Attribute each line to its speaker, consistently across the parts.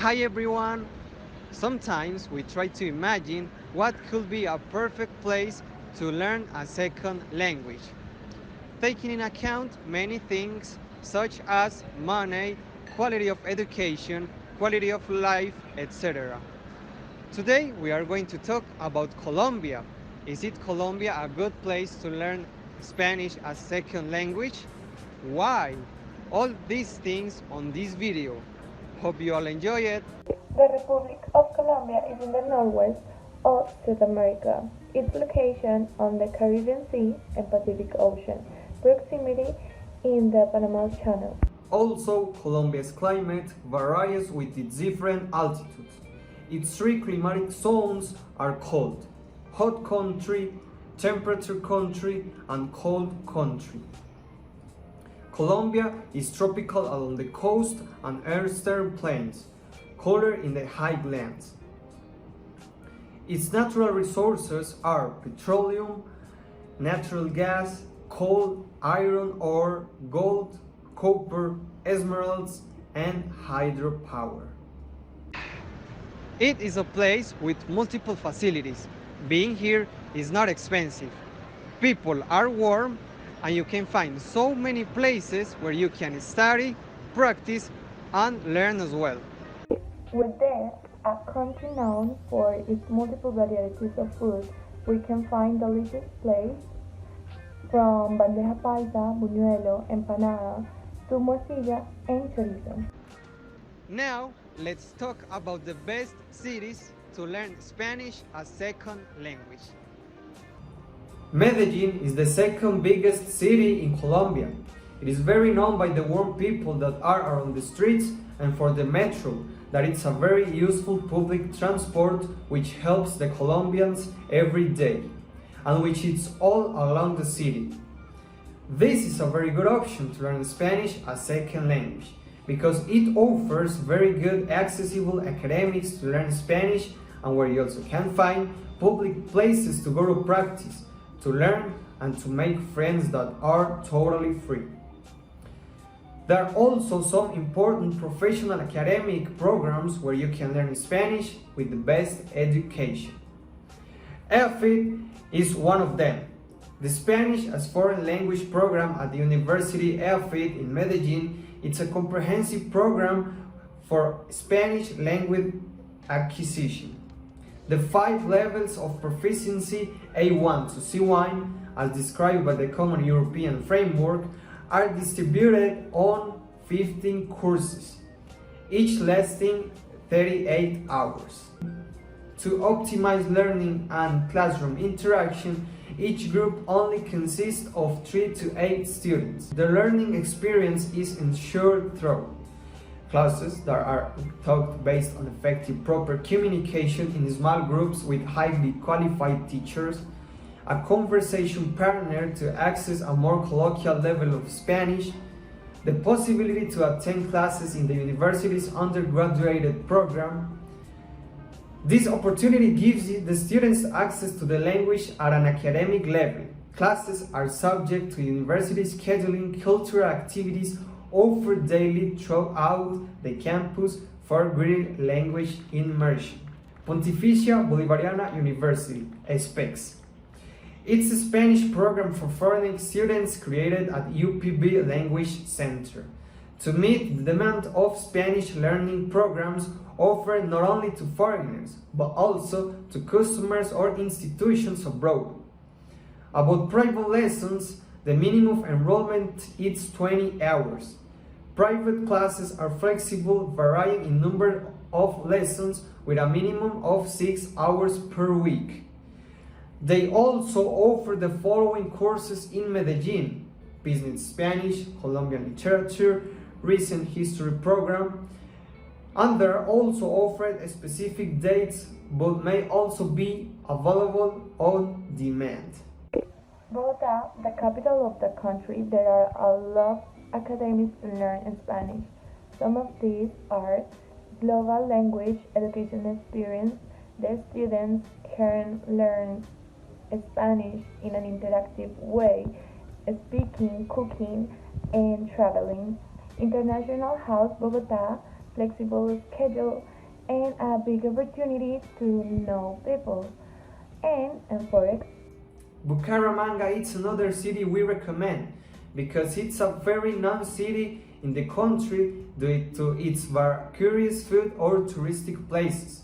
Speaker 1: Hi everyone! Sometimes we try to imagine what could be a perfect place to learn a second language, taking in account many things such as money, quality of education, quality of life, etc. Today we are going to talk about Colombia. Is it Colombia a good place to learn Spanish as second language? Why? All these things on this video. Hope you all enjoy it.
Speaker 2: The Republic of Colombia is in the northwest of South America. Its location on the Caribbean Sea and Pacific Ocean, proximity in the Panama Channel.
Speaker 3: Also, Colombia's climate varies with its different altitudes. Its three climatic zones are called hot country, temperature country, and cold country. Colombia is tropical along the coast and eastern plains, colder in the highlands. Its natural resources are petroleum, natural gas, coal, iron ore, gold, copper, emeralds, and hydropower.
Speaker 1: It is a place with multiple facilities. Being here is not expensive. People are warm and you can find so many places where you can study, practice, and learn as well.
Speaker 2: Within a country known for its multiple varieties of food, we can find delicious plates from bandeja paisa, buñuelo, empanada, to morcilla and chorizo.
Speaker 1: Now, let's talk about the best cities to learn Spanish as second language.
Speaker 3: Medellin is the second biggest city in Colombia. It is very known by the warm people that are around the streets and for the metro, that it's a very useful public transport which helps the Colombians every day and which is all along the city. This is a very good option to learn Spanish as second language because it offers very good accessible academics to learn Spanish and where you also can find public places to go to practice, to learn and to make friends that are totally free. There are also some important professional academic programs where you can learn Spanish with the best education. EFIT is one of them. The Spanish as Foreign Language program at the University EFIT in Medellin. It's a comprehensive program for Spanish language acquisition. The 5 levels of proficiency A1 to C1, as described by the Common European Framework, are distributed on 15 courses, each lasting 38 hours. To optimize learning and classroom interaction, each group only consists of 3 to 8 students. The learning experience is ensured through classes that are taught based on effective proper communication in small groups with highly qualified teachers, a conversation partner to access a more colloquial level of Spanish, the possibility to attend classes in the university's undergraduate program. This opportunity gives the students access to the language at an academic level. Classes are subject to university scheduling, cultural activities offered daily throughout the campus for greater language immersion. Pontificia Bolivariana University, SPECS. It's a Spanish program for foreign students created at UPB Language Center to meet the demand of Spanish learning programs offered not only to foreigners, but also to customers or institutions abroad. About private lessons, the minimum enrollment is 20 hours. Private classes are flexible, varying in number of lessons with a minimum of 6 hours per week. They also offer the following courses in Medellin: Business Spanish, Colombian Literature, Recent History Program, and they are also offered specific dates but may also be available on demand.
Speaker 2: Bogota, the capital of the country, there are a lot of academies to learn Spanish. Some of these are global language education experience. The students can learn Spanish in an interactive way, speaking, cooking, and traveling. International House Bogota flexible schedule, and a big opportunity to know people. And for
Speaker 3: Bucaramanga is another city we recommend because it's a very known city in the country due to its curious food or touristic places.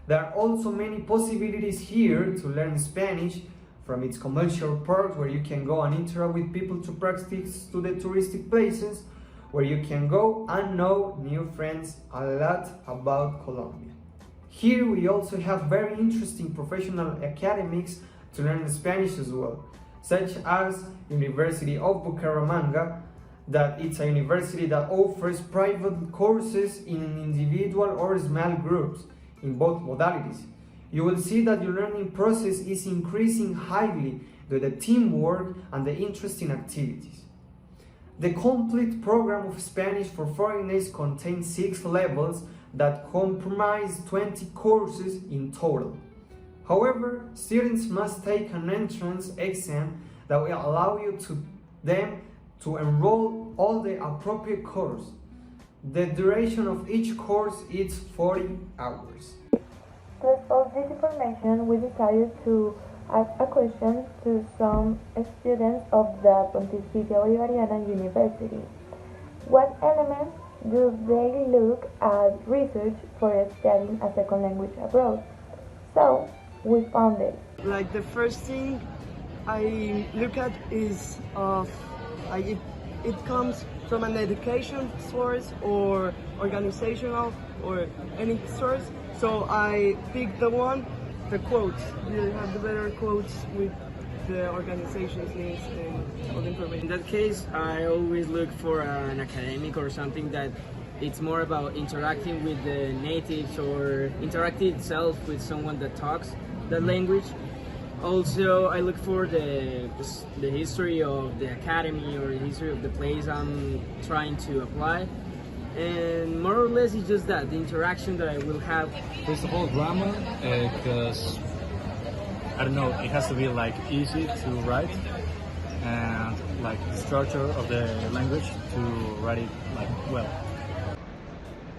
Speaker 3: There are also many possibilities here to learn Spanish, from its commercial park where you can go and interact with people to practice to the touristic places where you can go and know new friends a lot about Colombia. Here we also have very interesting professional academics to learn Spanish as well, such as University of Bucaramanga, that it's a university that offers private courses in individual or small groups in both modalities. You will see that your learning process is increasing highly due to the teamwork and the interesting activities. The complete program of Spanish for foreigners contains 6 levels that comprise 20 courses in total. However, students must take an entrance exam that will allow them to enroll all the appropriate course. The duration of each course is 40 hours.
Speaker 2: to expose this information, we decided to ask a question to some students of the Pontificia Bolivariana University. What elements do they look at research for studying a second language abroad? So, we found it.
Speaker 4: Like the first thing I look at is like it comes from an education source or organizational or any source. So I pick the quotes. You have the better quotes with the organization's names and all the information.
Speaker 5: In that case, I always look for an academic or something that it's more about interacting with the natives or interacting itself with someone that talks that language. Also, I look for the history of the academy or the history of the place I'm trying to apply. And more or less it's just that, the interaction that I will have.
Speaker 6: First of all, grammar, because I don't know, it has to be like easy to write, and like the structure of the language to write it like well.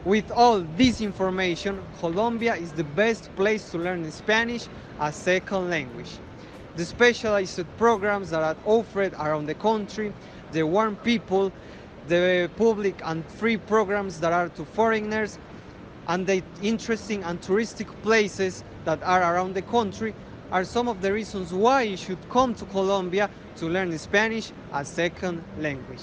Speaker 1: With all this information, Colombia is the best place to learn Spanish as second language. The specialized programs that are offered around the country, the warm people, the public and free programs that are to foreigners, and the interesting and touristic places that are around the country are some of the reasons why you should come to Colombia to learn Spanish as second language.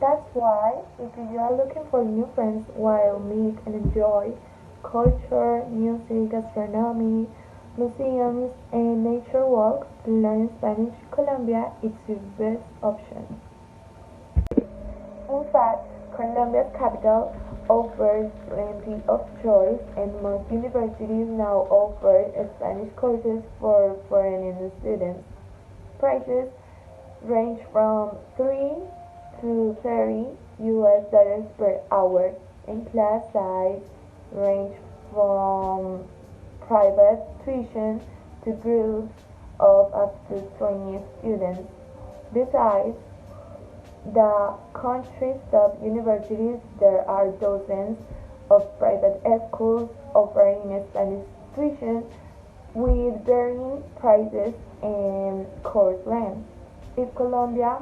Speaker 2: That's why, if you are looking for new friends while meet and enjoy culture, music, gastronomy, museums, and nature walks to learn Spanish, Colombia is the best option. In fact, Colombia's capital offers plenty of choice, and most universities now offer Spanish courses for foreign students. Prices range from 3 to 30 US dollars per hour, and class size range from private tuition to groups of up to 20 students. Besides the country's top universities, there are dozens of private schools offering Spanish tuition with varying prices and course length. If Colombia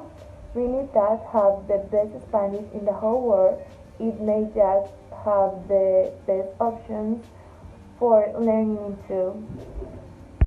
Speaker 2: really does have the best Spanish in the whole world, it may just have the best options for learning too.